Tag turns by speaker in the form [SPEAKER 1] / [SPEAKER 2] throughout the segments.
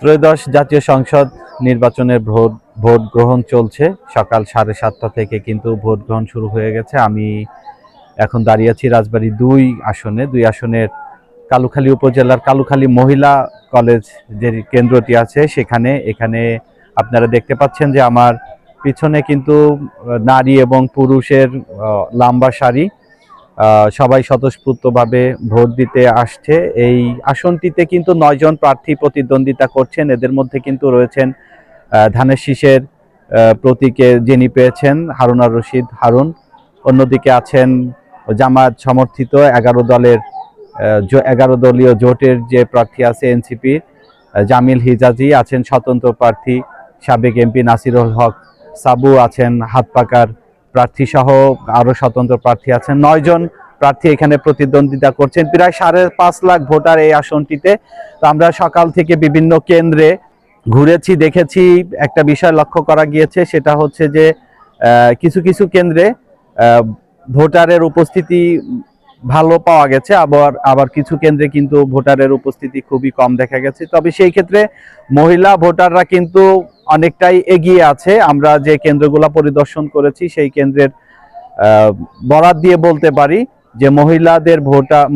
[SPEAKER 1] ত্রয়োদশ জাতীয় সংসদ নির্বাচনের ভোট গ্রহণ চলছে। সকাল 7:30 থেকে কিন্তু ভোট গ্রহণ শুরু হয়ে গেছে। আমি এখন দাঁড়িয়ে আছি রাজবাড়ী 2 আসনের কালুখালী উপজেলার কালুখালী মহিলা কলেজ যে কেন্দ্রটি আছে এখানে আপনারা দেখতে পাচ্ছেন যে আমার পিছনে কিন্তু নারী এবং পুরুষের লম্বা সারি। সবাই স্বতঃস্ফূর্তভাবে ভোট দিতে আসছে। এই আসনটিতে কিন্তু 9 জন প্রার্থী প্রতিদ্বন্দ্বিতা করছেন। এদের মধ্যে কিন্তু রয়েছেন ধানের শীষের প্রতীকে যিনি পেয়েছেন হারুনার রশিদ হারুন। অন্যদিকে আছেন জামায়াত সমর্থিত 11 দলীয় জোটের যে প্রার্থী আছে এনসিপি জামিল হিজাজি, আছেন স্বতন্ত্র প্রার্থী সাবেক এমপি নাসিরুল হক সাবু, আছেন হাতপাকার প্রার্থী সহ আরো স্বতন্ত্র প্রার্থী আছেন। 9 জন প্রার্থী এখানে প্রতিদ্বন্দ্বিতা করছেন। প্রায় 5.5 লাখ ভোটার এই আসনটিতে। তো আমরা সকাল থেকে বিভিন্ন কেন্দ্রে ঘুরেছি, দেখেছি। একটা বিষয় লক্ষ্য করা গিয়েছে, সেটা হচ্ছে যে কিছু কিছু কেন্দ্রে ভোটারের উপস্থিতি ভালো পাওয়া গেছে, আবার কিছু কেন্দ্রে কিন্তু ভোটারের উপস্থিতি খুবই কম দেখা গেছে। তবে সেই ক্ষেত্রে মহিলা ভোটাররা কিন্তু অনেকটাই এগিয়ে আছে। আমরা যে কেন্দ্রগুলো পরিদর্শন করেছি সেই কেন্দ্রের বরাত দিয়ে বলতে পারি যে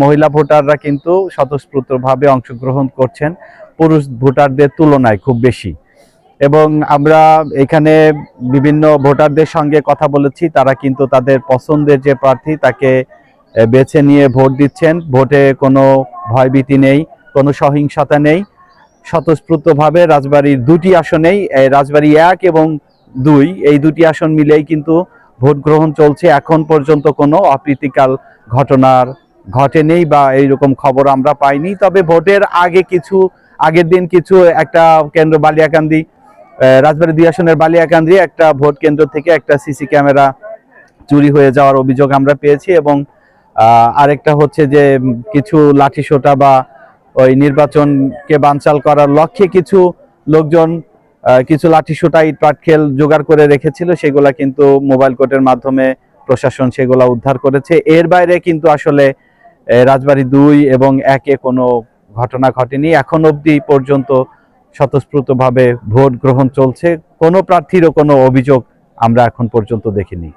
[SPEAKER 1] মহিলা ভোটাররা কিন্তু স্বতঃস্ফূর্তভাবে অংশগ্রহণ করছেন পুরুষ ভোটারদের তুলনায় খুব বেশি। এবং আমরা এখানে বিভিন্ন ভোটারদের সঙ্গে কথা বলেছি, তারা কিন্তু তাদের পছন্দের যে প্রার্থী তাকে বেছে নিয়ে ভোট দিচ্ছেন। ভোটে কোনো ভয়ভীতি নেই, কোনো সহিংসতা নেই। স্বতঃস্ফূর্তভাবে রাজবাড়ীর 2টি আসনেই, রাজবাড়ী 1 এবং 2, এই 2টি আসন মিলেই কিন্তু ভোট গ্রহণ চলছে। এখন পর্যন্ত কোনো অপ্রীতিকর ঘটেনি বা এইরকম খবর আমরা পাইনি। তবে ভোটের আগের দিন কিছু একটা কেন্দ্র বালিয়াকান্দি, রাজবাড়ী 2 আসনের বালিয়াকান্দি একটা ভোট কেন্দ্র থেকে একটা সিসি ক্যামেরা চুরি হয়ে যাওয়ার অভিযোগ আমরা পেয়েছি। এবং আরেকটা হচ্ছে যে কিছু লাঠিসোঁটা বা ওই নির্বাচনকে বানচাল করার লক্ষ্যে কিছু লোকজন কিছু লাঠিসোঁটা ইট পাটকেল জোগাড় করে রেখেছিল, সেগুলা কিন্তু মোবাইল কোর্টের মাধ্যমে প্রশাসন সেগুলা উদ্ধার করেছে। এর বাইরে কিন্তু আসলে রাজবাড়ী 2 এবং 1-এ কোনো ঘটনা ঘটেনি। এখন অবধি পর্যন্ত স্বতঃস্ফূর্তভাবে ভোট গ্রহণ চলছে। কোনো প্রার্থীরও কোনো অভিযোগ আমরা এখন পর্যন্ত দেখিনি।